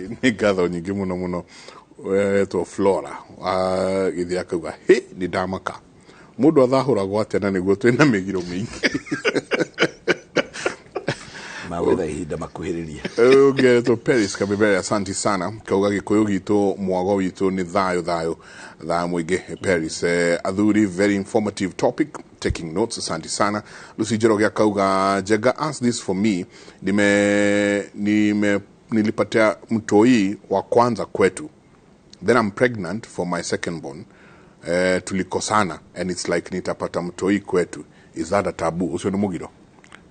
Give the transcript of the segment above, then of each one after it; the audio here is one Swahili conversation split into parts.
nĩ ngatho nyingĩ mũno to Flora githia akauga ni ndamaka mũndũ athahũragwo atĩa na nĩguo twĩna mĩgiro mĩingĩ mawetha ihinda makuhĩrĩria Ngeto Paris kabebere asante sana kauga Gĩkũyũ gitu mwago witu ni thayo mũingĩ Paris athuri very informative topic taking notes asante sana Lucy Njoroge akauga Jega ask this for me nilipatia mtoi wa kwanza kwetu then I'm pregnant for my second born tulikosana and it's like nitapata mtoi kwetu is that a taboo ucio ni mugiro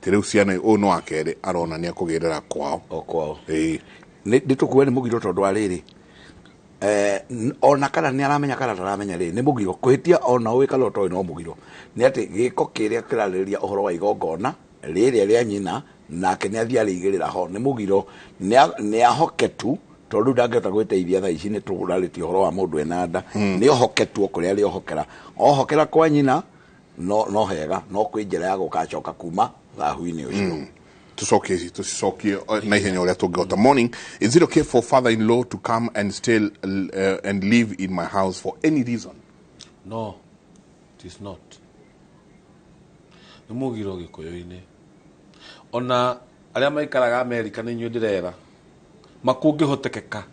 tere uciana no akere arona ni akugerera kwao nditukuwe ni mugiro tondu ariri ona kana ni aramenya kana taramenya ri ni mugiro kuhitia ona uwi kala to no mugiro ni ati giko kiria kirariria uhoro wa igongona riri ria nyina nake ni athia rigirira ho ni mugiro ni ahoketu tondu ndangeta gwiteithia tha ici ni tugurariti uhoro wa mundu enanda ni ohoketu okuri ari ohokera kwa nyina no hega no kwinjira ya gukacoka kuma thahu-ini ucio tucokie na ihenya uria tungihota. Morning, is it okay for father-in-law to come and stay and live in my house for any reason? No, it is not. Ni mugiro Gĩkũyũ-ini ona aria maikaraga America ni nyu ndirera makungihotekeka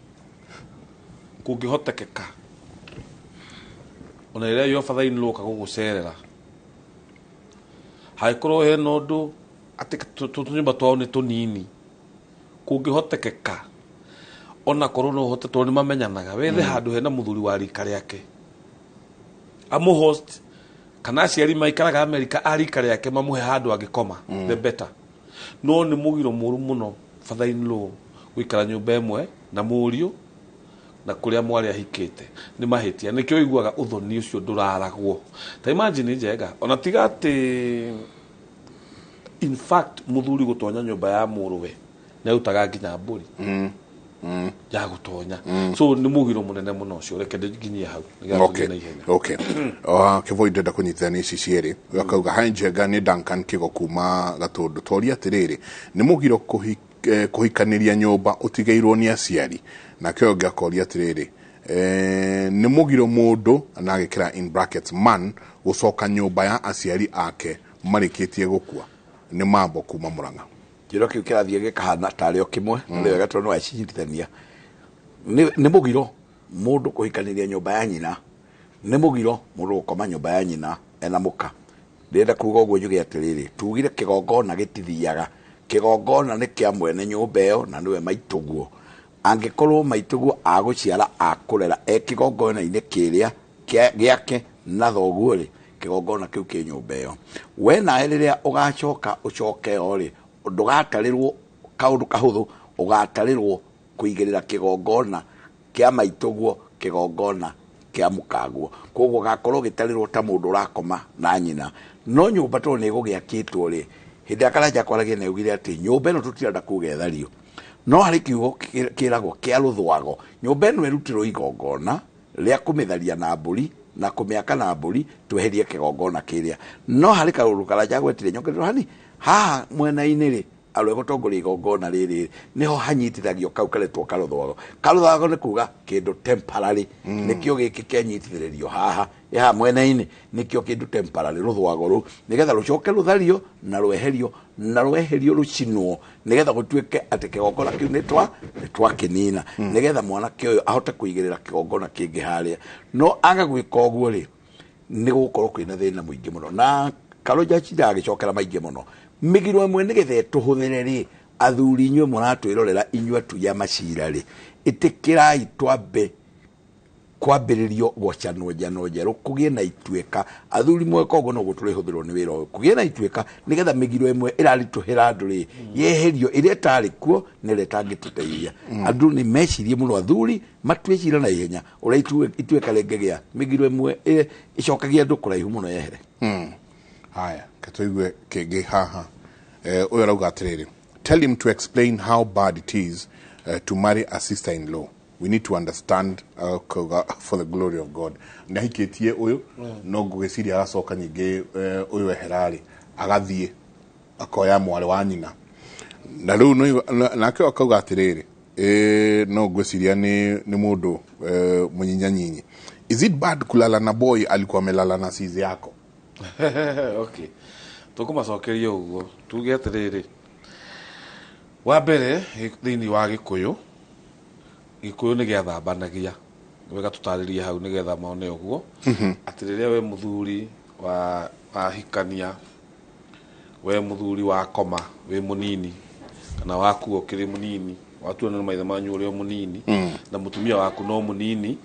ona iria yo father-in-law kagugucerera haikoro he nondu ati tunyumba twao ni tunini kungihotekeka ona korwo no hotetwo ni mamenyanaga wethe handu hena muthuri wa rika riake amu host kana ciari maikaraga America arika riake mamuhe handu agikoma the better no ni mugiro muru muno father-in-law gwikara nyumba imwe na muriu na kuria mwari ahikite ni mahitia nikio iguaga uthoni ucio nduraragwo ta imagine Njega ona tiga ati in fact muthuri gutonya nyumba ya muruwe na utaga nginya mburi ya gutonya so ni mugiro munene muno ucio reke nginyie hau okay kivoide da kunyitana ici cieri akauga ha Njega ni Duncan kigo kuma gatundu toria atiriri ni mugiro kuhikaniria nyumba utigeirwo ni aciari na kyo gakoria atiriri ni mugiro mundu na agikira in brackets man gucoka nyumba ya aciari ake marikitie gukua ni mambo kuma Murang'a kiro kiu kirathie gikahana tario kimwe ndio gatoro no acithithania ni mugiro mundu kuhikaniria nyumba ya nyina ni mugiro mundu gukoma nyumba ya nyina ena muka ndenda kuga uguo njuge atiriri tugire kigongona gitithiaga kigongona ni kia mwene nyumba iyo na niwe maituguo angikorwo maituguo aguciara akurera kigongona ine kiria giake na thoguo ri kigongona kiu ki nyumba iyo we na riria ugacoka ucoke ori ndugatarirwo kaundu kahuthu ugatarirwo kuigirira kigongona kia maituguo kigongona kia mukaguo koguo gakorwo gitarirwo ta mundu urakoma na nyina no nyumba to ni gugiakitwo ri hindi akaraja kwaragia na ugire ati nyumba ino tutiranda kugethario no hari kiugo kiragwo kia ruthwago nyumba ino erutirwo igongona ria kumitharia na mburi na kumiaka na mburi tweherie kigongona kiria no hari karuru karaja gwetire nyongerero hani ha mwena-ini ri arwe gutongori igongona riri niho hanyitithagio kau karetwo karuthwago ni kuga kindu temporary nikio giki kenyitithiririo haha ya mwena-ini nikio kindu temporary ruthwago ru nigetha rucoke ruthario na rweherio rucinwo nigetha gutuike ati kigongona kiu ni twa kinina nigetha mwana kioyo ahote kuigirira kigongona kingi haria no anga gwika uguo ri ni gukorwo kwina thina muingi muno na karoja chiragicokera maingi muno migiro imwe nigethe tuhuthire ri athuri inywe muratwirorera inywe tuya macira ri itikirai twambe kwambiririo gochanwo njano njeru kugie na ituika athuri mweka ugo no guturihuthirwo ni wira kugie na ituika nigetha migiro imwe irarituhira andu ri yeherio iria tari kuo nire tangituteithia andu ni mecirie muno athuri matwicira na ihenya uria ituika rengegia migiro imwe icokagia andu kuraihu muno yehere haya katuigwe kege haha uyo rauga atiriri tell him to explain how bad it is to marry a sister-in-law. We need to understand for the glory of God. Na hiketie uyo no ngugeciria agacoka nyingi uyo eherari agathie akoya mwari wa nyina na riu nake akauga atiriri no ngweciria ni mundu munyinyanyinyi. Is it bad kulala na boy alikuwa amelala na sizi yako? Okay. Tukumacokeria uguo. Tuge atiriri. Wa mbere thiini wa Gĩkũyũ. Gĩkũyũ ni gĩathambanagia. Wega tutaririe hau ni getha maone uguo. Atiriria we muthuri wa hikania. We muthuri wa koma we munini. Kana waku okiri munini. Watu na maithe manyu uri munini. Na mutumia waku no munini.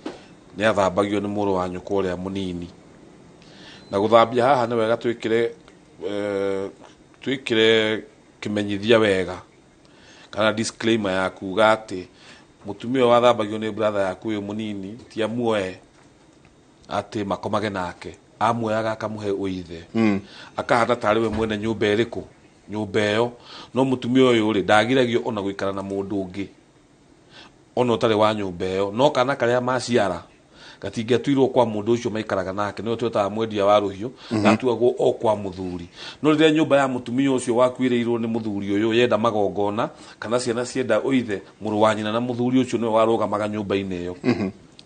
Ni athambagio ni mũrũ wa nyũkwa ũrĩa munini. Na guthambia haha ni wega twikire kimenyithia wega kana disclaimer ya kuga ati mutumia wathambagio ni brother yaku uyu munini ti amuoe ati makomage nake, amuoyaga akamuhe uithe akahanda tari we mwene nyumba iriku nyumba iyo no mutumia uyu ri ndagiragio ona guikara na mundu ungi ona utari wa nyumba iyo no kana karia maciara gatingiatuirwo kwa mundu ucio maikaraga nake no twetaga mwendia wa ruhiu gatuagwo o kwa muthuri no rire nyumba ya mutumia ucio wakuireirwo ni muthuri uyu yenda magongona kana ciana cienda uithe muru wa nyina na muthuri ucio no warugamaga nyumba-ini iyo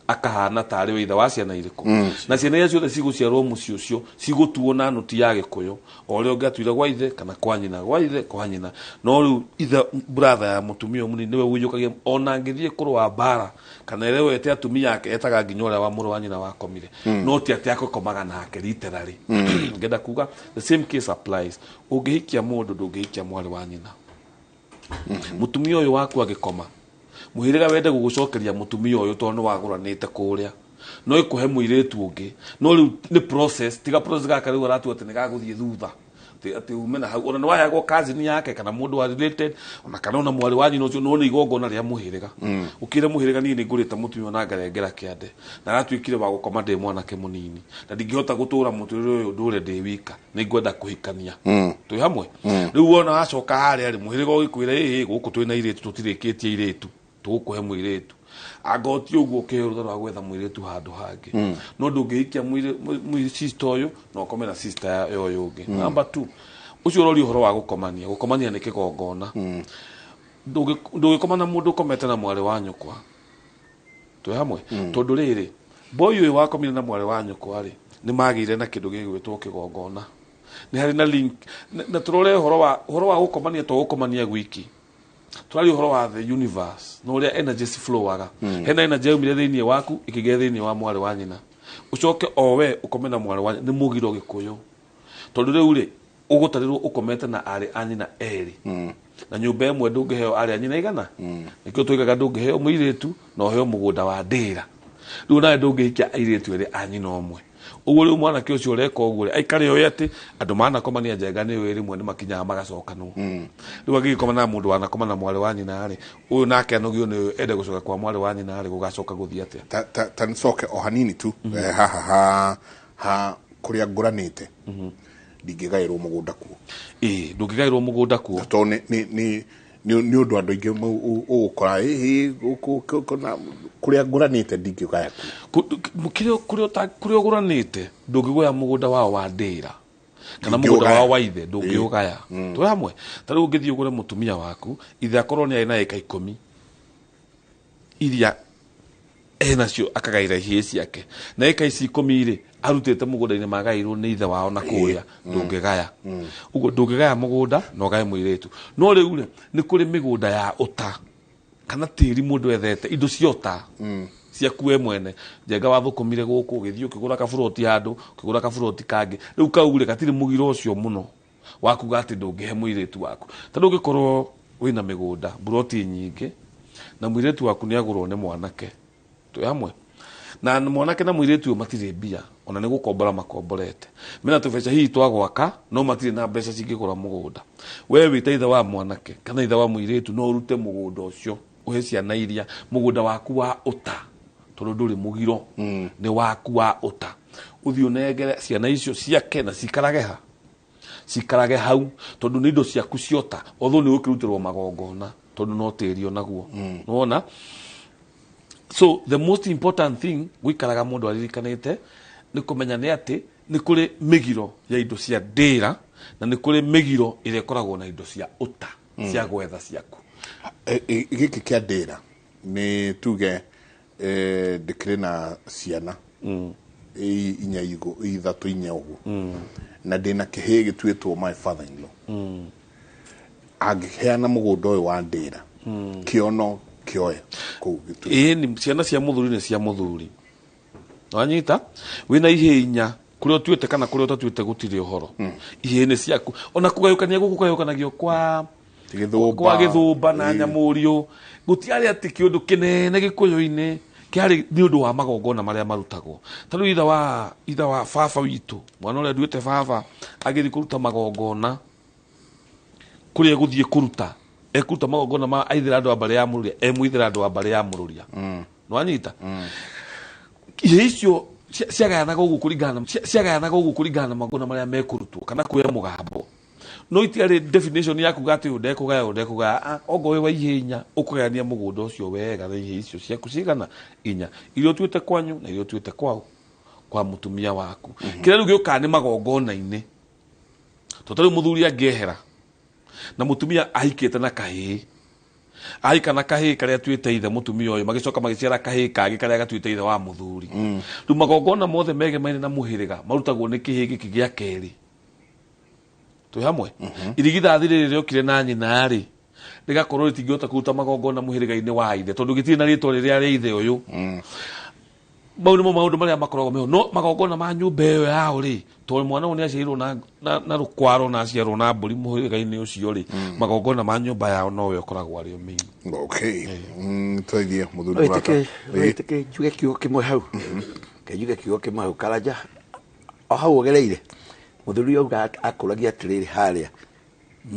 akahana tari we ithe wa ciana iriku na ciana iria ciothe ciguciarwo muci ucio cigutuo na nuti ya Gĩkũyũ o ria ungiatuire gwa ithe kana kwa nyina gwa ithe kwa nyina no riu ithe brother ya mutumia munini niwe wiyukagia ona ngithie kurwa bara kana ere wete atumia yake etaga nginya uria wa muru wa nyina wakomire no ti ati akomaga nake literally ngenda kuga the same case applies. Ungihikia mundu ndungihikia mwari wa nyina. Mutumia uyu waku agikoma muhiriga wende gugucokeria mutumia uyu tondu waguranite kuria no ikuhe muiretu ungi no riu ni process tiga process gaka riu aratu ati ni gaguthie thutha ati umena hau ona wayagwo cousin yake kana mundu wa related ona kana ona mwari wa nyina ucio no ni igongona ria muhiriga ukire muhiriga ni ngurita mutumia na ngarengera kiande na atuikire wa gukoma ndi mwanake munini na ndingihota gutura muturire uyu ndure ndi wika ni ngwenda kuhikania twi hamwe riu wona acoka hari ari muhiriga ugikwire guku twina iretu tutirikitie iretu tukuhe muiretu agoti uguo kiruta rwa gwetha muiretu handu hangi no ndungihikia sister uyu no komena sister yo yungi. Number 2 ucio rori horo wa gukomania ni kigongona ndugikomana mundu komete na mwari wa nyukwa twi hamwe tondu riri boy uyu wakomire na mwari wa nyukwa ri ni magire na kindu gigwitwo kigongona ni hari na link na turore horo wa gukomania to gukomania gwiki turari horo wa the universe no ria energy flowaga hena energy umire thiini waku ikige thiini wa mwari wa nyina ucoke owe ukomena mwari wa ni mugiro Gĩkũyũ tondu riu ri ugutarirwo ukomete na ari anyina eri na nyumba imwe ndungiheo ari anyina igana nikio tuigaga ndungiheo muiretu na oheo mugunda wa ndira riu nawe ndungihikia airetu eri anyina omwe uguo riu mwanake ucio ureka uguo aikare oye ati andu manakomania njenga ni we rimwe ni makinyaga magacokanwo riu agikomana mundu wanakomana mwari wa nyina ri uyu nake anogio ni ende gucoka kwa mwari wa nyina ri gugacoka guthia atia tansoke o hanini tu ha kuria nguranite ndingigairwo mugunda kuo ndungigairwo mugunda kuo to ni undu andu ingi ugukora kuria nguranite ndingigaya kuria uguranite ndungigaya mugunda wao wa ndira kana mugunda wao wa ithe ndungiugaya twi hamwe tari ungithie ugure mutumia waku ithe akorwo ni na eka 10 iria nacio akagaira ihie ciake na eka ici 10 ri arutite mugunda-ini magairwo ni ithe wao na kuria ndungigaya uguo ndungigaya mugunda no gae muiretu no riu ri ni kuri migunda ya uta kana tiri mundu ethete indo ciota ciaku we mwene njenga wathukumire guku ugithii ukigura kaburoti handu ukigura kaburoti kangi riu kaugire gatiri mugiro ucio muno wakuga ati ndungihe muiretu waku tondu ungikorwo wina migunda buroti nyingi na muiretu waku ni agurwo ni mwanake twi hamwe na mwanake na muiretu matire mbia ona ni gukombora makomborete mena tubeca hihi twagwaka no matire na mbeca cingigura mugunda we wita ithe wa mwanake kana ithe wa muiretu no urute mugunda ucio uhe ciana iria mugunda waku wa uta tondu nduri mugiro ni waku wa uta uthii unengere ciana icio ciake na cikarage hau tondu ni indo ciaku ciota otho ni ukirutirwo magongona tondu no tirio naguo nuona. So the most important thing gwikaraga mundu aririkanite ni kumenya ni ati ni kuri migiro ya indo cia ndira na ni kuri migiro ire koragwo na indo cia uta cia gwetha ciaku giki kia ndira nĩ tuge ndĩkĩrĩ na ciana inya ithatũ inya ũguo na ndĩna kĩhĩ gĩtuĩtwo my father in law angĩheana mũgũnda ũyũ wa ndĩra kĩono kĩoya kũu gĩtuĩtwo ni ciana cia mũthuri nĩ cia mũthuri wanyita wĩna ihĩ inya kũrĩa ũtuĩte kana kũrĩa ũtatuĩte gũtirĩ ũhoro ihĩ nĩ ciaku ona kũgayũkania gũkũ kũgayũkanagio kwa Gĩthũmba na Nyamũriũ gũtiarĩ atĩ kĩũndũ kĩnene Gĩkũyũ-inĩ kĩarĩ nĩ ũndũ wa magongona marĩa marutagwo ta rĩu ithe wa baba witũ mwana ũrĩa nduĩte baba agĩthiĩ kũruta magongona kũrĩa egũthiĩ kũruta ekuruta magongona ma aithĩra andũ a mbarĩ ya Mũrũria emwithĩra andũ a mbarĩ ya Mũrũria nĩwanyita ihĩ icio ciagayanaga ũguo kũringana na magongona marĩa mekũrutwo kana kuoya mũgambo no itiarĩ definition ya kuga atĩ ndekũgaya ongo wĩ wa ihĩ inya ũkũgayania mũgũnda ũcio wega na ihĩ icio ciaku cigana inya iria ũtuĩte kwanyu na iria ũtuĩte kwao kwa mũtumia waku kĩrĩa rĩu gĩũkaga nĩ magongona-inĩ tondũ rĩu mũthuri angĩehera na mũtumia ahikĩte na kahĩĩ ahika na kahĩĩ karĩa atuĩte ithe mũtumia ũyũ magĩcoka magĩciara kahĩĩ kangĩ karĩa gatuĩte ithe wa mũthuri rĩu magongona mothe megemaine na mũhĩrĩga marutagwo nĩ kĩhĩĩ gĩkĩ gĩa kerĩ twĩ hamwe irigithathi rĩrĩ rĩokire na nyina rĩ rĩgakorwo rĩtingĩhota kũruta magongona mũhĩrĩga-inĩ wa ithe tondũ gĩtirĩ na rĩtwa rĩrĩa rĩa ithe ũyũ mau nĩmo maũndũ marĩa makoragwo meho no magongona ma nyũmba ĩyo yao rĩ tondũ mwana ũyũ nĩaciarirwo na rũkwaro na aciarwo na mbũri mũhĩrĩga-inĩ ũcio rĩ magongona ma nyũmba yao nowe ũkoragwo arĩ o main tũthiĩ mũthuri waka wĩtĩkĩ njuge kiugo kĩmwe hau njuge kiugo kĩmwe hau Karanja o hau ũgereire mũthuri auga akũragia atĩrĩrĩ harĩa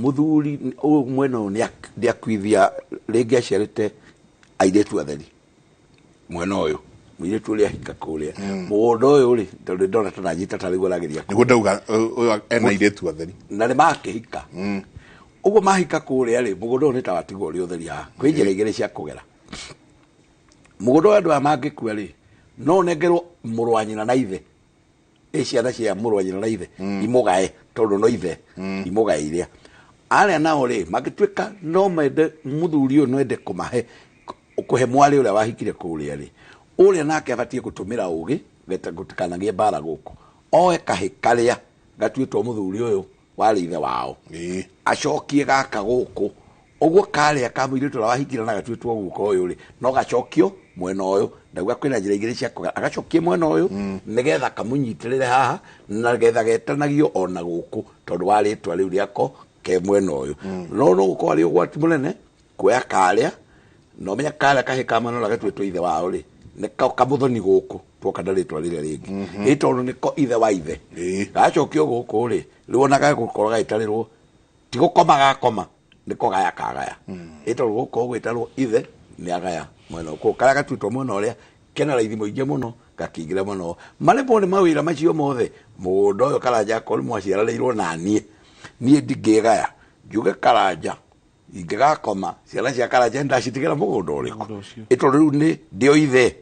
mũthuri ũyũ mwena ũyũ nĩakuithia rĩngĩ aciarĩte airĩtu atheri mwena ũyũ mũirĩtu ũrĩa ahika kũrĩa mũgũnda ũyũ rĩ tondũ ndona ta nanyita ta rĩu arageria nĩguo ndauga ena airĩtu atheri na nĩ makĩhika ũguo mahika kũrĩa rĩ mũgũnda ũyũ nĩ ta watigwo ũrĩ ũtheri haha kwĩ njĩra igĩrĩ cia kũgera mũgũnda ũyũ andũ aya mangĩkua rĩ no nengerwo mũrũ wa nyina na ithe ciana cia mũrũ wa nyina na ithe imũgae tondũ no ithe imũgae iria arĩa nao rĩ magĩtuĩka no mende mũthuri ũyũ noende kũhe mwarĩ ũrĩa wahikire kũrĩa rĩ ũrĩa nake abatiĩ gũtũmĩra ũgĩ gũtikanagie mbara gũkũ oe kahĩ karĩa gatuĩtwo mũthuri ũyũ warĩ ithe wao acokie gaka gũkũ ũguo karĩa ka mũirĩtu ũrĩa wahikire na gatuĩtwo guko ũyũ rĩ no gacokio mwena ũyũ ndauga kwĩna njĩra igĩrĩ cia kũgera agacokie mwena ũyũ nĩgetha kamũnyitĩrĩre haha na getha getanagio ona gũkũ tondũ wa rĩtwa rĩu rĩako ke mwena ũyũ no gũkorwo arĩ ũgwati mũnene kuoya karĩa no menya karĩa kahĩ ka mwena ũrĩa gatuĩtwo ithe wao rĩ nĩ kamũthoni gũkũ tuoka na rĩtwa rĩrĩa rĩngĩ nĩ tondũ nĩko ithe wa ithe gacokio gũkũ rĩ rĩu ona gagũkorwo gaitarĩrwo ti gũkoma gakoma nĩko gaya kagaya nĩ tondũ gũkorwo gwĩtarwo ithe nĩ agaya mwena ũkũ karĩa gatuĩtwo mwena ũrĩa kena raithi mũingĩ mũno gakĩingĩra mwena ũyũ marĩmwo nĩ mawĩra macio mothe mũgũnda ũyũ Karanja akorwo mwaciaranĩirwo na niĩ ndingĩgaya njuge Karanja ingĩgakoma ciana cia Karanja ndacitigĩra mũgũnda ũrĩkũ tondũ rĩu nĩ ndĩo ithe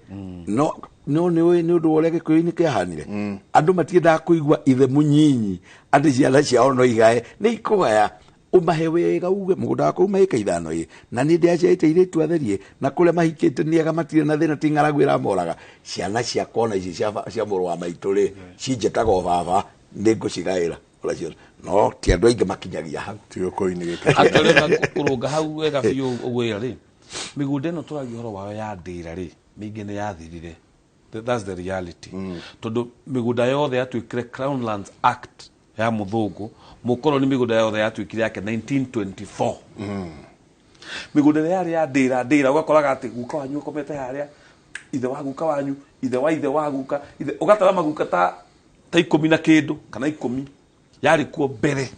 no nĩ ũndũ wa ũrĩa Gĩkũyũ-inĩ kĩahanire andũ matiendaga kũigua ithe mũnyinyi atĩ ciana ciao no igae nĩ ikũgaya umahe wega uge mũgũnda wakũ mahĩka ithano na nĩ ndĩaciarĩte airĩtu atherie na kũrĩa mahikĩte nĩega matirĩ na thĩna ti ng'aragu ĩramoraga ciana ciakwa na ici cia mũrũ wa maitũ rĩ cinjĩtaga o baba nĩ ngũcigaĩra no ti andũ aingĩ makinyagia hau ti Gĩkũyũ-inĩ gĩkĩ atũrega kũrũnga hau wega biũ ũguo rĩ mĩgũnda ĩno tũragia ũhoro wayo ya ndĩra rĩ mĩingĩ nĩ yathirire that's the reality tondũ mĩgũnda yothe yatuĩkire Crown Lands Act ya mũthũngũ mũkoroni mĩgũnda yothe yatuĩkire yake 1924 mĩgũnda ĩrĩa yarĩ ya ndĩra ũgakoraga atĩ guka wanyu ũkomete harĩa ithe wa guka wanyu ithe wa ithe wa guka ũgatara maguka ta 10 na kĩndũ kana 10 yarĩ kuo mbere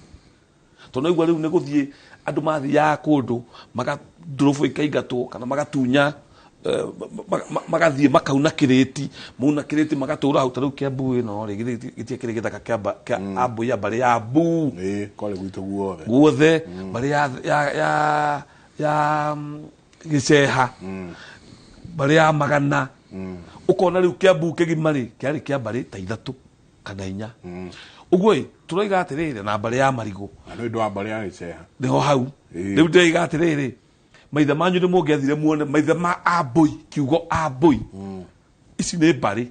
tondũ igua rĩu nĩ gũthiĩ andũ mathiaga kũndũ magatũrũbũ ikaingatwo kana magatunya magathiĩ makauna kĩrĩti mauna kĩrĩti magatũra hau ta rĩu Kĩambu ĩno rĩ gĩtiĩ kĩrĩ gĩthaka kĩa Ambũ ya mbarĩ ya Ambũ kwarĩ gwitũ guothe mbarĩ ya Gĩceha mbarĩ ya Magana ũkona rĩu Kĩambu kĩgima rĩ kĩarĩ kĩa mbarĩ ta 3 kana 4 ũguo tũroiga atĩrĩrĩ na mbarĩ ya Marigũ nĩ ũndũ wa mbarĩ ya Gĩceha nĩho hau rĩu ndĩroiga atĩrĩrĩ maitha manyu nĩ mũngĩathire muone maitha ma Ambũi kiugo Ambũi ici nĩ mbarĩ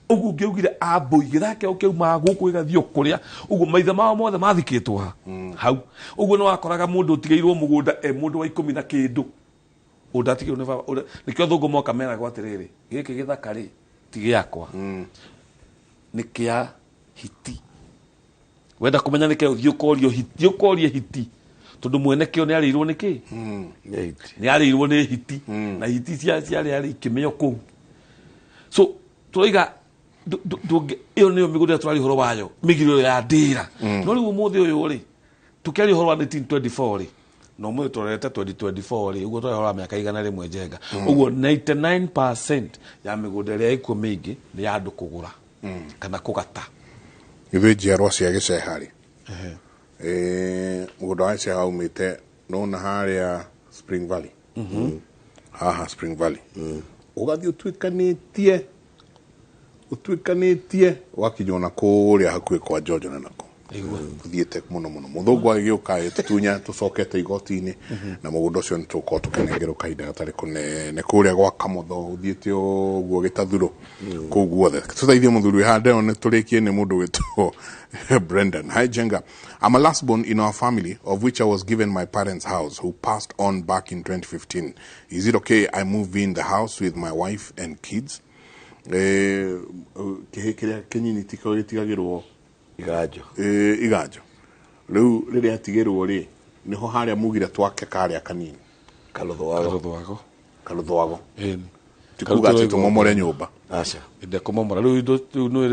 ũguo ngĩaugire Ambũi gĩthake ũkĩuma gũkũ gĩgathio kũrĩa ũguo maitha mao mothe mathikĩtwo hau ũguo nĩ wakoraga mũndũ ũtigĩirwo mũgũnda mũndũ wa 10 na kĩndũ ũndatigĩrwo nĩ baba nĩkĩo thũngũ moka meragwo atĩrĩrĩ gĩkĩ gĩthaka rĩ ti gĩakwa nĩ kĩa hiti wenda kũmenya nĩkĩo ũthiĩ ũkorie hiti tondũ mwene kĩo nĩ arĩirwo nĩ kĩ nĩ arĩirwo nĩ hiti na hiti ciarĩ ikĩmeo kũu so tũroiga ĩyo nĩyo mĩgũnda tũrari ũhoro wayo mĩgiro ya ndĩra no rĩu ũmũthĩ ũyũ rĩ tũkĩaria ũhoro wa 1924 rĩ no mũthĩ tũrorete 2024 rĩ ũguo tũrahora mĩaka 100 njenga ũguo 99% ya mĩgũnda ĩrĩa ĩkuo mĩingĩ nĩ ya andũ kũgũra kana kũgata ithuĩ njiarwa cia gĩceha rĩ mũgũnda wa gĩceha umĩte nona harĩa Spring Valley haha Spring Valley ũgathiĩ ũtuĩkanĩtie wakinya na kũrĩa hakuhĩ kwa George na nako thiĩte mũno mũthũngũ agĩũka tutunya tũcokete igoti-inĩ na mũgũnda ũcio nĩ tũkorwo tũkĩnengerwo kahinda gatarĩ kũnene kũrĩa gwa Kamotho ũthiĩte ũguo Gĩtathuro kũu guothe tũteithie mũthuri hande nĩ tũrĩkie nĩ mũndũ wĩtwo Brendan. Hi Jenga, I'm a last born in our family of which I was given my parents' house who passed on back in 2015. Is it okay I move in the house with my wife and kids? Kĩrĩa kĩnyini titigagĩrwo iganjo rĩu rĩrĩa atigĩrwo rĩ niho harĩa mugire twake karĩa kanini Kalũthwago tikuga atĩ tũmomore nyũmba aca inde kũmomora rĩu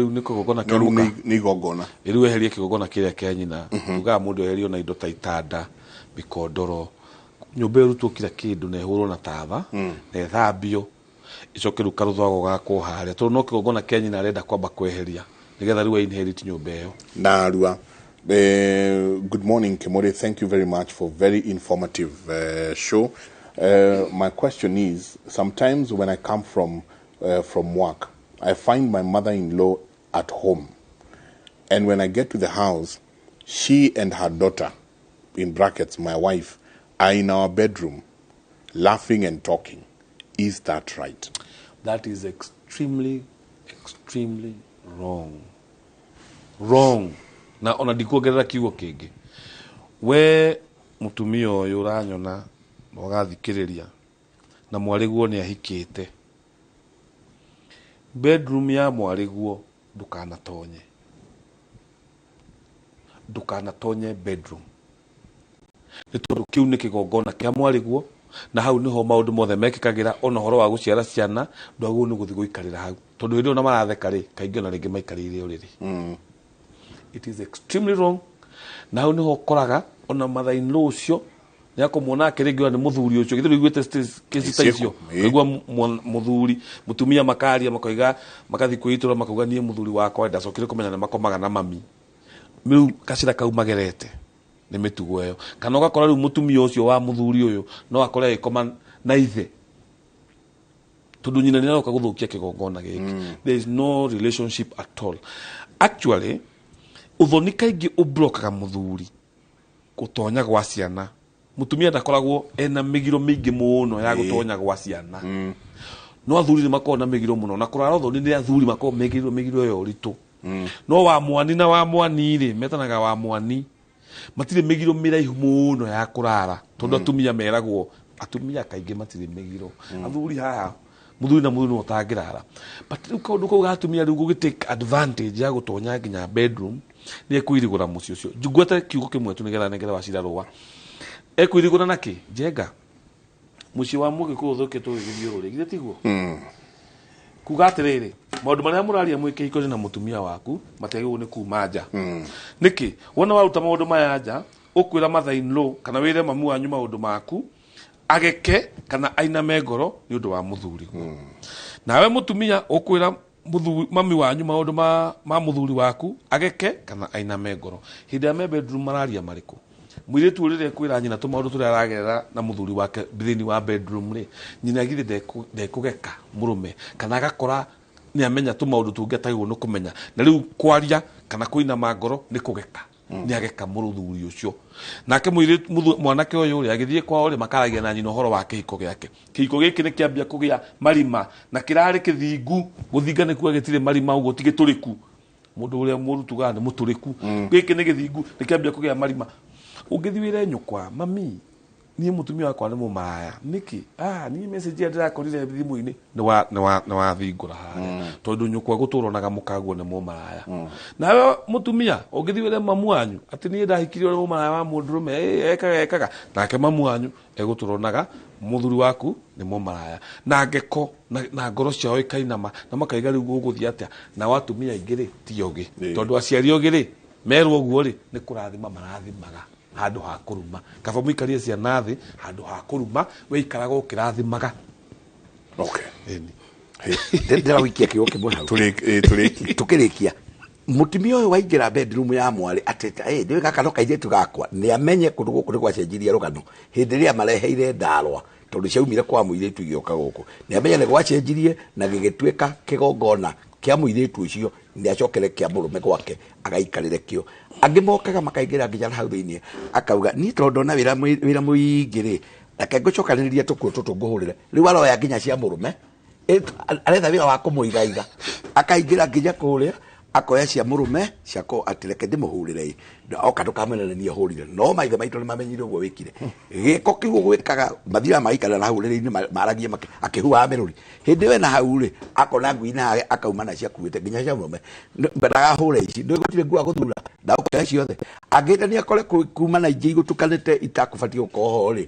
nĩ kũgongona kĩruka nĩ igongona rĩu eherie kĩgongona kĩrĩa kĩa nyina ugaga mũndũ eherio na indo ta itanda mikondoro nyũmba ĩrutwo kila kĩndũ na ehũrwo na tatha na ethambio icoke rĩu Kalũthwago gakwo harĩa tondũ no kĩgongona kĩa nyina arenda kwamba kweheria nigetha rĩu inherit nyũmba ĩyo na rua. Good morning, Kimori. Thank you very much for very informative show. My question is, sometimes when I come from work, I find my mother-in-law at home. And when I get to the house, she and her daughter, in brackets, my wife, are in our bedroom, laughing and talking. Is that right? That is extremely wrong. Na ona ndikuongerera kiugo kingi we mutumia ũyũ ũranyona na ũgathikĩrĩria na mwarĩguo nĩ ahikĩte bedroom ya mwarĩguo ndukanatonye bedroom nĩ tondũ kĩu nĩ kĩgongona kĩa mwarĩguo na hau niho maũndũ mothe mekĩkagĩra ona horo wa gũciara ciana ndwagwo nĩ gũthiĩ gũikarĩra hau tondũ hĩndĩ ĩyo na maratheka rĩ kaingĩ ona rĩngĩ maikarĩire ũrĩrĩ it is extremely wrong na hau niho koraga ona mother-in-law ũcio nĩ akũmuona akĩrĩngĩwa nĩ mũthuri ũcio githĩ ũiguĩte kesi ta icio kaigua mũthuri mũtumia makaria makoiga makathi kwĩitũra makauga niĩ mũthuri wakwa ndacokire kũmenya nĩ makomaga na mami rĩu gacira kau magerete nĩ mĩtugo ĩyo kana ũgakora rĩu mũtumia ũcio wa mũthuri ũyũ no akore agĩkoma na ithe tondũ nyina nĩ aroka gũthũkia kĩgongona gĩkĩ there is no relationship at all actually uthoni kaingĩ ũblokaga mũthuri gũtonya gwa ciana mutumia ndakoragwo ena mĩgiro mĩingĩ mũno ya gũtonya gwa ciana no athuri nĩ makoragwo na mĩgiro mũno na kũrara uthoni nĩ athuri makoragwo mĩgiro ĩyo ũritũ no wa mwani na wa mwani rĩ metanaga wa mwani matirĩ mĩgiro mĩraihu mũno ya kũrara tondũ atumia meragwo atumia kaingĩ matirĩ mĩgiro athuri haha muthuri na muthuri no tangĩrara but rĩu kaũndũ kau gatumia rĩu gũgĩtake advantage ya gũtonya nginya bedroom nĩ ekwirigũra mũciĩ ũcio njiguĩte kiugo kĩmwe tu nĩgetha nengere wacira rũa ekwirigũra nakĩ Njenga mũciĩ wa Mũgĩkũyũ ũthũkĩtwo gĩthiũrũrĩ githĩ tiguo kuga atĩrĩrĩ maũndũ marĩa mũraria mwĩ kĩhiko na mũtumia waku matagĩrĩirwo nĩ kuma nja nĩkĩ wona waruta maũndũ maya nja ũkwĩra mother-in-law kana wĩre mami wanyu maũndũ maku ageke kana ainame ngoro nĩ ũndũ wa mũthuri nawe mũtumia ũkwĩra mami wanyu maũndũ ma mũthuri waku ageke kana ainame ngoro hĩndĩ ya me bedroom mararia marĩkũ mũirĩtu ũrĩrĩa kwĩra nyina tũmaũndũ tũrĩa aragerera na mũthuri wake thĩinĩ wa bedroom rĩ nyina githĩ ndekũgeka mũrũme kana agakora nĩ amenya tũmaũndũ tũngĩ atagĩrĩirwo nĩ kũmenya na rĩu kwaria kana kũinama ngoro nĩ kũgeka nĩ ageka mũthuri ũcio nake mwanake ũyũ rĩ agĩthiĩ kwao rĩ makaragia na nyina ũhoro wa kĩhiko gĩake. Kĩhiko gĩkĩ nĩ kĩambia kũgĩa marima na kĩrarĩ kĩthingu gũthinga nĩkuo gĩtirĩ marima ũguo ti gĩtũrĩku. Mũndũ ũrĩa mũrutugaga nĩ mũtũrĩku. Gĩkĩ nĩ gĩthingu nĩ kĩambia kũgĩa marima. Ũngĩthiĩ wĩre nyũkwa mami niĩ mũtumia wakwa nĩ mũmaraya nĩkĩ niĩ message ndĩrakorire thimũ-inĩ nĩ wathingũra harĩa tondũ nyũkwa gũtũronaga mũkaguo nĩ mũmaraya. Nawe mũtumia ũngĩthiĩ wĩre mamu wanyu atĩ niĩ ndahikire ũrĩa mũmaraya wa mũndũrũme ekaga nake mamu wanyu egũtũronaga mũthuri waku nĩ mũmaraya na ngeko na ngoro ciao ikainama na makaiga rĩu gũgũthiĩ atĩa na watumia aingĩ rĩ ti ogĩ tondũ aciari ogĩ rĩ merwo ũguo rĩ nĩ kũrathima marathimaga handũ ha kũruma. Kaba mũikarie ciana thĩ handũ ha kũruma we ikaraga ũkĩrathimaga. Ndĩra wikia kĩo kĩmwe hau tũkĩrĩkia mũtumia ũyũ waingĩra bedroom ya mwarĩ ateta ndĩwe gaka no kairĩtu gakwa nĩ amenye kũndũ gũkũ nĩ gwacenjirie rũgano hĩndĩ ĩrĩa mareheire ndarwa tondũ ciaumire kwa mũirĩtu igĩũka gũkũ nĩ amenye nĩ gwacenjirie na gĩgĩtuĩka kĩgongona kĩa mũirĩtu ũcio nĩ acokere kĩa mũrũme gwake agaikarĩre kĩo. Angĩ mokaga makaingĩra nginya hau thĩinĩ akauga niĩ tondũ na wĩra mũingĩ rĩ reke ngũcokanĩrĩrie tũkuo tũtũ ngũhũrĩre rĩu aroya nginya cia mũrũme aretha wĩra wa kũmũigaiga akaingĩra nginya kũrĩa akoya cia mũrũme ciako atireke ndĩmũhũrĩre oka ndũkamũnenenia hũrire no maithe maitũ nĩ mamenyire ũguo wĩkire gĩko kĩu gwĩkaga mathira maikara na hau rĩrĩ-inĩ maragie akĩhuaga mĩrũri hĩndĩ we na hau rĩ akona ngui nawe akauma na ciakuĩte nginya cia mũrũme ndagahũre ici ndĩgũtirĩ ngua gũthura ndaũkoya ciothe angĩte nĩ akore kuma na ingĩ igũtukanĩte itakũbatiĩ gũkorwo rĩ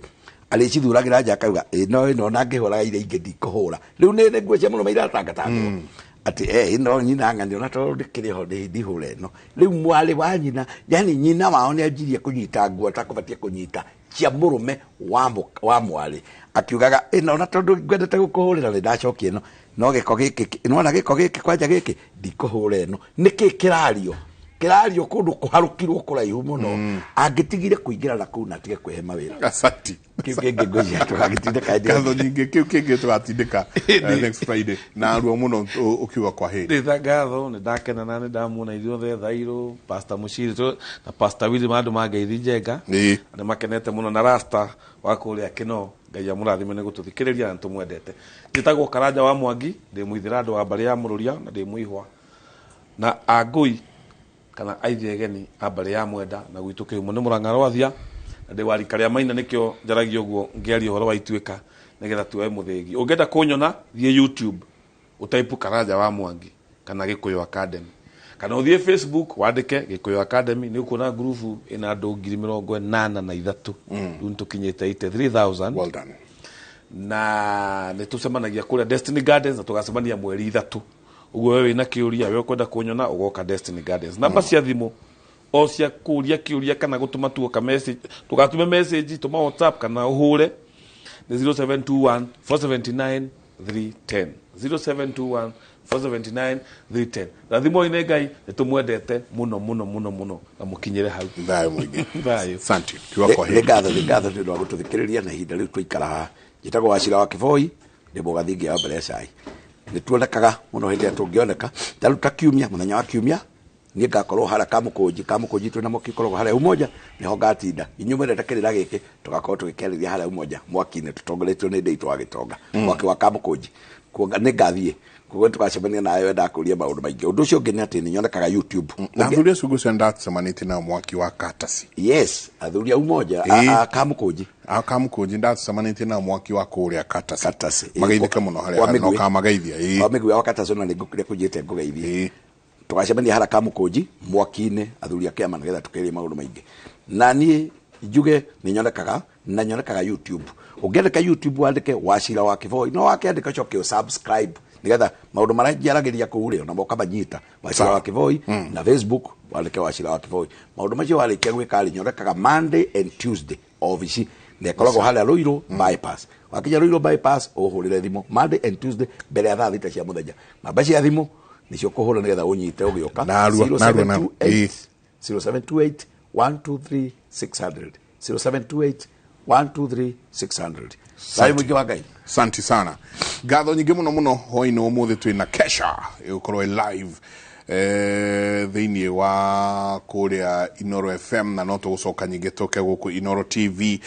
arĩcithuragĩra nja akauga ĩno na ngĩhũraga iria ingĩ ndikũhũra rĩu nĩ nguo cia mũrũme iratangatangwo ati ĩno nyina ng'ani ona tondũ ndĩkĩrĩ ho ndĩhũre ĩno rĩu mwarĩ wa nyina yani nyina wao nĩ anjirie kũnyita nguo atakũbatiĩ kũnyita cia mũrũme wa mwarĩ akiugaga ĩno ona tondũ ngwendete gũkũhũrĩra nĩ ndacokia ĩno no gĩko gĩkĩ nĩwona gĩko gĩkĩ kwanja gĩkĩ ndikũhũre ĩno nĩkĩ kĩrario kũndũ kũharũkirwo kũraihu mũno angĩtigire kũingĩra na kũu na atige kwĩhe mawĩra asante kĩu kĩngĩ ngũcia tũgagĩtindĩka ngatho nyingĩ kĩu kĩngĩ tũgatindĩka next Friday na ruo mũno ũkiuga kwa hĩndĩ ndĩtha ngatho nĩ ndakena na nĩ ndamuona ithuothe thairũ Pastor Mushiri na Pastor William andũ mangeithi njenga nĩ makenete mũno na Rasta wa kũrĩa kĩno Ngai amũrathime nĩ gũtũthikĩrĩria na tũmwendete. Njĩtagwo Karanja wa Mwangi ndĩ mũithĩra andũ wa mbarĩ ya Mũrũria na ndĩ mũihwa na Angũi kana aithĩ egeni a mbarĩ ya Mwenda na gwitũ kĩhumo nĩ Mũrang'a Rwathia na ndĩ wa rika rĩa Maina nĩkĩo njaragia ũguo ngĩaria ũhoro wa Ituĩka nĩgetha tuoe mũthĩgi. Ũngĩenda kũnyona thiĩ YouTube ũtaipu Karanja wa Mwangi kana Gĩkũyũ Academy kana ũthiĩ Facebook wandĩke Gĩkũyũ Academy nĩ ũkuona ngurubu ĩna andũ 83,000 rĩu nĩtũkinyĩte 83,000. Well done. Na nĩtũcemanagia kũrĩa Destiny Gardens na tũgacemania mweri 3 uguo wewe na kiuria wewe kwenda kunyona ugoka Destiny Gardens. Namba cia thimu o cia kuria kiuria kana gutuma tuoka message tugatume message tuma WhatsApp kana uhure ni 0721 479 310 0721 479 310. Na thimu ine Ngai nitumwendete muno na mukinyire hau. Thayo mwingi. Thayo. Santi. Kiwa kwa hili. Ngatho nĩ ũndũ wa gũtũthikĩrĩria na ihinda rĩu tũikara njĩtagwo Wachira wa Kĩboi nĩ mũgathingi wa mbere cai. Nĩ tuonekaga mũno hĩndĩ ĩrĩa tũngĩoneka ta kiumia mũthenya wa kiumia niĩ ngakorwo harĩa kamũkũnji twĩna mũki koragwo harĩa umoja nĩho ngatinda inyuĩ kĩrĩra gĩkĩ tũgakorwo tũgĩkĩarĩria harĩa umoja mwaki-inĩ tũtongoretio nĩ ndĩ twagĩtonga mwaki wa kamũkũnji kuonga nĩ ngathiĩ koguo tũgacemania nayo ndakũria maũndũ maingĩ. Ũndũ ũcio ũngĩ nĩ atĩ nĩ nyonekaga YouTube na athuri acio ngucio ndacemanĩtie na mwaki wa Katasi. Yes, athuri a umoja kamũkũnji ndacemanĩtie na mwaki wa kũrĩa Katasi mageithĩke mũno harĩa no kamageithia wa mĩgwi wa Katasi na nĩ ngũkĩrĩa kũnjĩte ngũgeithie tũgacemania harĩa kamũkũnji mwaki-inĩ athuri a kĩama nĩgetha tũkĩrĩrie maũndũ maingĩ. Na niĩ njuge nĩ nyonekaga YouTube. Ũngĩandĩka YouTube wandĩke Wachira wa Kĩboi no wakĩandĩka coke subscribe nĩgetha maũndũ marĩa njiaragĩria kũu rĩ na moka manyita Wachira wa Kĩboi na Facebook wandĩke Wachira wa Kĩboi. Maũndũ macio warĩkia gwĩka rĩ nyonekaga Monday and Tuesday ofici nĩ koragwo harĩa Ruiru bypass. Wakinya Ruiru bypass ũhũrĩre thimũ Monday and Tuesday mbere ya thaa 6 cia mũthenya. Namba cia thimũ nicio kũhũra nĩgetha ũnyite ũgĩoka 0728 123 600 0728 123 600. Sai mwingi wa Ngai. Santi sana. Ngatho nyingĩ mũno hoi-inĩ ũmũthĩ twĩna kesha ĩgũkorwo live thiini wa kuria Inoro FM na no tugucoka nyingi toke guku Inoro TV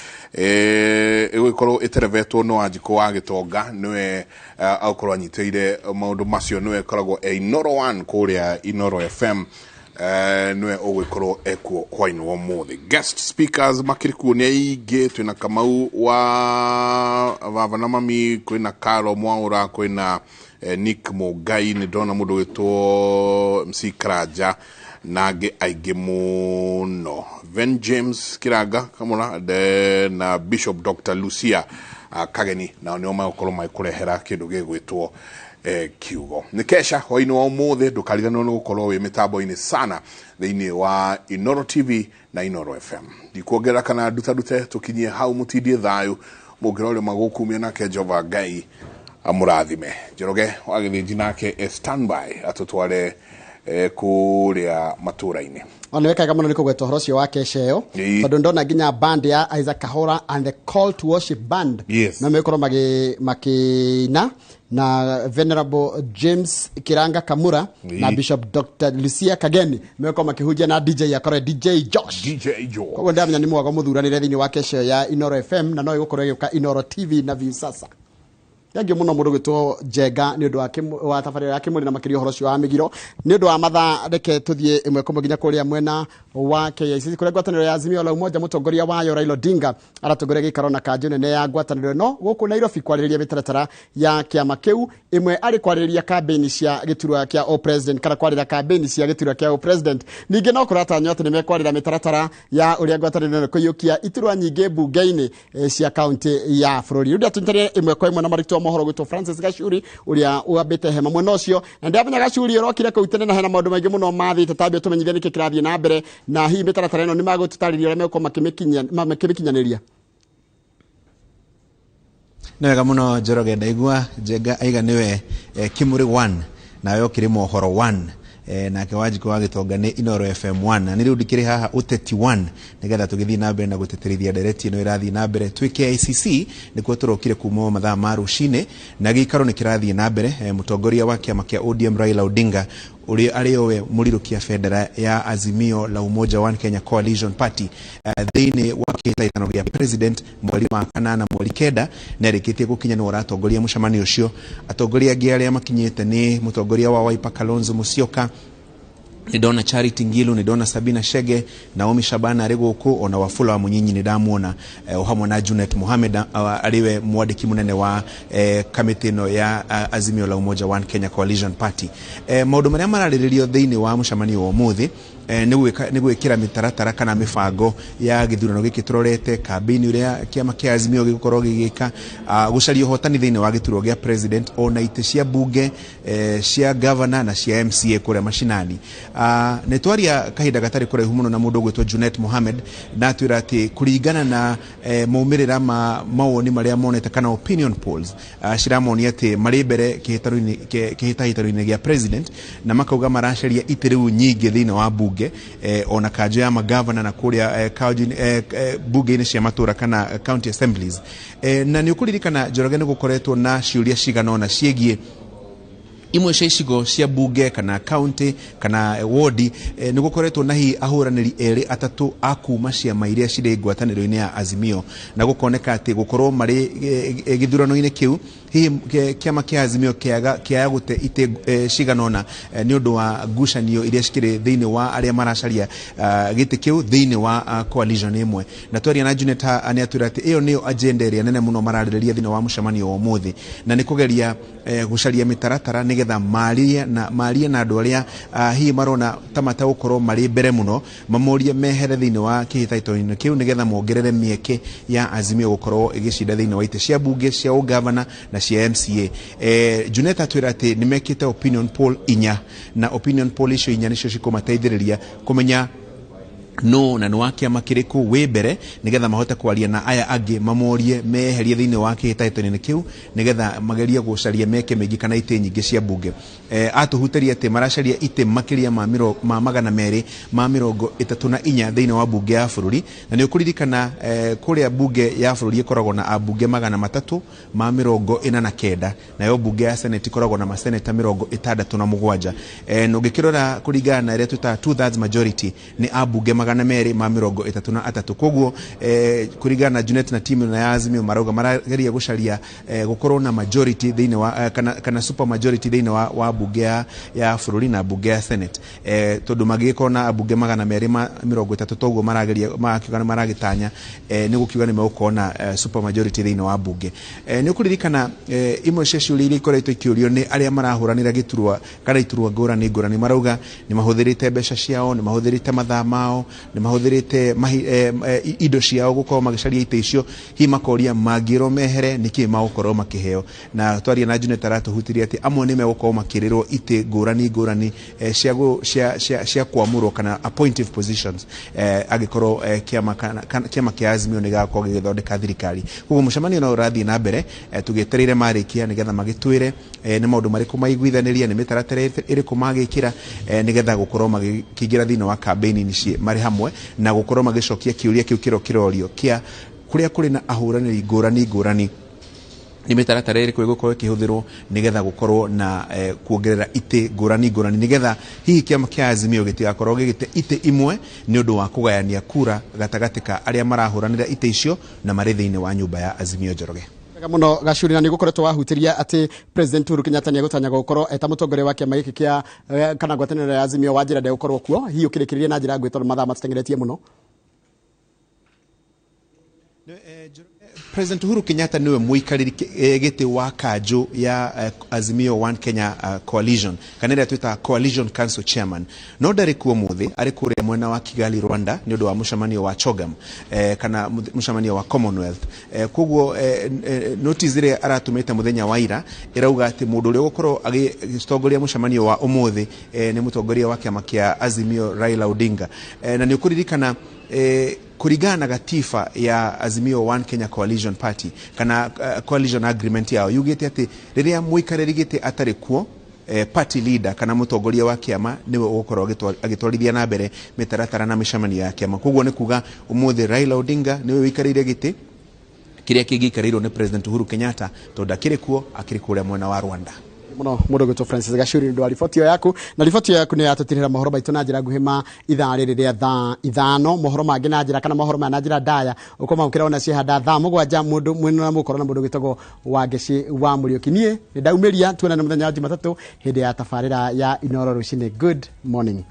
igwikorwo iterevetwo no Wanjikũ wa Gitonga niwe aukorwo anyiteire maundu macio niwe koragwo Inoro 1 kuria Inoro FM niwe ugwikorwo ekuo hwaini wa muthi. Guest speakers makiriku ni aingi twina Kamau wa Vava na Mami, kwina Karo Mwaura, kwina Nick Mugai, ni ndona mundu witwo MC Kraja nage aingi muno, Ven James Kiranga kamuna na Bishop Dr. Lucia Kageni na nio magukorwo makurehera kindu gigwitwo kiugo. Nikesha hwaini wa umuthi ndukariganwo ni gukorwo wi mitambo-ini sana thiini wa Inoro TV na Inoro FM. Ndikuongera kana dute tukinyie hau mutindie thayu mugira uri magukumia nake Jehova Ngai amurathime. Njoroge wa Githinji nake standby atutware kuria matura-ini. Ona wekaga muno niko gwetwo horo cio wa kesheo tondu ndona nginya band ya Isaac Kahora and the Call to Worship band na mekorwo makina na Venerable James Kiranga Kamura na Bishop Dr. Lucia Kageni mekorwo makihunjia na DJ akore DJ Josh. Kwa ndamenya ni mwaga muthuranire thiini wa kesheo ya Inoro FM na no igukorwo igika Inoro TV na view sasa. Yangi muno mundu gwitwo Jega ni undu wa tabarira yake muri na makirio horo cio wa mĩgiro ni undu wa matha reke tuthie imwe komwe ginya kuria mwena wa KICC kuria ngwataniro ya Azimio la Umoja mutongoria wayo Raila Odinga aratongoria gikaro na kanjo nene ya ngwataniro no guku Nairobi kwaririria mitaratara ya kiama kiu imwe ari kwaririria campaign cia giturwa kia o president kana kwarira campaign cia giturwa kia o president ningi no kuratanywo ati nimekwarira mitaratara ya uria ngwataniro no kuyukia iturwa nyingi bunge-ini cia county ya bururi ndio atuntarire imwe kwa imwe na marito mohoro gwitwo Francis Gachuri uria uambite hema mwena ucio na ndamenya Gachuri urokire kuitene na hena maundu maingi muno mathite tambia tumenyithie niki kirathie na mbere na hii mitaratara ino ni magututariria uria meko makimikinyaniria nega muno Njoroge ndaigua Jega aiga niwe Kimuri 1 na yo kiri mohoro 1 na Wanjikũ wa Gitonga ni Inoro FM 1 na riu ndikiri haha uteti 1 nigetha tugithii na mbere na guteterithia Ndereti no irathii na mbere twike ICC ni kwo turokire kuma mathaa ma rucine na gikaro ni kirathii na mbere mutongoria wa kiama kia ODM Raila Odinga uri ariowe murirukia federa ya Azimio la Umoja One Kenya Coalition Party thiini wa kitaitano gya president mweri wa kanana mweri kenda nerikitie gukinya ni waratongoria mucemani ucio atongoria angi aria makinyite ni mutongoria wa Wiper Kalonzo Musyoka, ni dona Charity Ngilu, ni dona Sabina Shege, Naomi Shabana Areguku, ona Wafula wa Munyinyi ni damuona uhamwe na Junet Mohamed aliwe mwandiki munene wa kamitino ya Azimio la Umoja One Kenya Coalition Party. Maundu maria marariririo thiini wa mucemanio wa umuthi ni gwikira mitaratara kana mifango ya githurano giki turorete kambini uria kiama kia Azimio gigukorwo gigika gucaria hotani thiini wa gituro gia president ona ite cia bunge cia governor na cia MCA kuria mashinani. Netwaria kahinda gatari kuraihu muno na mundu gwitwo Junet Mohamed na twira ati kuringana na maumirira mawoni maria monete kana opinion polls ciramoni ati mari mbere kihitahitaro-ini gia president na makauga maracaria itiriu nyingi thiini wa bunge ona kanjo ya magavana na kuria bunge-ini cia matura kana county assemblies na ni ukuririkana Njoroge ni gukoretwo na ciuria ciganona ciegie imwe cia icigo cia bunge kana county kana ward ni gukoretwo na hi ahuraniri eri atatu akuma ciama iria ciri ngwataniro-ini ya Azimio na gukoneka ati gukorwo mari githurano-ini kiu hi kiama kia Azimio kiaga gute ite ciganona ni undu wa ngucanio iria cikiri thiini wa aria maracaria giti kiu thiini wa coalition imwe na twaria na Junet ani atwira ati iyo niyo agenda iria nene muno maraririria thiini wa mucemanio wa umuthi na ni kugeria gucaria mitaratara nigetha maria na andu aria hi marona tamata gukorwo mari mbere muno mamorie mehere thiini wa kihitaito-ini kiu nigetha mongerere mieke ya Azimio gukorwo igicinda thiini wa ite cia bunge cia ugavana na cia MCA. Junet atwira ati nimekite opinion poll 4 na opinion poll icio 4 nicio cikumateithiriria kumenya no na nwa kiama kiriku we mbere nigetha mahote kwaria na aya angi mamorie meherie thiini wa kihitaitoni kiu nigetha magerie gucaria meke mingi kana ite nyingi cia bunge atuhuteria ati maracaria ite makiria ma 234 thiini wa bunge ya bururi na ni ukuririkana kuria bunge ya bururi ikoragwo na abunge 349 nayo bunge ya senate ikoragwo na maseneta 67 no ngikirora kuringana na ria tuta 2/3 majority ni abunge 233 koguo kuringana na Junet na timu na Azimio marauga marageria gucaria gukorwo na majority thiini wa kana super majority thiini wa bunge ya bururi na bunge ya senate tondu magiko na abunge 230 toguo marageria makigana maragitanya ni gukiuga ni megukona super majority thiini wa bunge ni ukuririkana imwe cia ciuria iria ikoretwo ikiurio ni aria marahuranira giturwa kana iturwa ngurani marauga ni mahuthirite mbeca ciao ni mahuthirite mathaa mao ni mahuthirite indo ciao gukorwo magicaria ite icio hi makoria mangiro mehere niki magukorwo makiheo na twaria na Junet aratuhutiria ati amwe ni megukorwo makirirwo ite ngurani cia kwamurwo kana appointive positions agikorwo kiama kia Azimio ni gakorwo githondeka thirikari koguo mucemanio na urathi na mbere tugietereire marikia nigetha magitwire ni maundu mariku maiguithaniria ni mitaratara iriku magikira nigetha gukorwo magikingira thiini wa campaign ni cie mari hamwe na gukorwo magicokia kiuria kiu kirorio kia kuria kuri na ahuraniri ngurani ni mitaratara iriku igukorwo ikihuthirwo nigetha gukorwo na kuongerera ite ngurani nigetha hihi kiama kia Azimio gitigakorwo gigite ite imwe ni undu wa kugayania kura gatagatika aria marahuranira ite icio na mari thiini wa nyumba ya Azimio Njoroge muno Gachuri na nigukoretwo wahutiria ati President Uhuru Kenyatta ni agutanya gukorwo eta mutongoria wa kiama giki kia kana ngwataniro ya Azimio wa njira de gukorwo kuo hihi ukirikiririe na njira ngwitwo mathaa matitengeretie muno President Uhuru Kenyatta niwe muikariri giti wa kanju ya Azimio One Kenya Coalition kanira twita Coalition Council Chairman no ndari kuo muthi ari kuria mwena wa Kigali Rwanda ni undu wa mushamanio wa Chogam kana mushamanio wa Commonwealth koguo notice ire aratumite muthenya wa ira irauga ati mundu uri gukorwo agitongoria mushamanio wa umuthi ni mutongoria wa kiama kia Azimio Raila Odinga na ni ukuririkana kurigana gatifa ya Azimio One Kenya Coalition Party kana coalition agreement yao yugite ati riria muikariri gite atari kuo party leader kana mutongoria wa kiama niwe ugukorwo agitwarithia na mbere mitaratara na mishamanio ya kiama koguo ni kuga umuthi Raila Odinga niwe wikarire gite kiria kingikarirwo ni President Uhuru Kenyatta tonda kirikuo akirikuria mwena wa Rwanda muno mundu gwitwo Francis Gachuri ndo riboti yaku na riboti yaku ni yatutirira mohoro baitu na njira nguhima ithaa riri ria thaa ithano mohoro mangi na njira kana mohoro ma na njira ndaya ukoma ukira ona cia handa thaa mugwanja mundu mwena mukoro na mundu gwitagwo Wangeci wa Murioki nie ni ndaumiria tuona na muthenya wa Jumatatu hindi ya tafarira ya Inoro rucini. Good morning.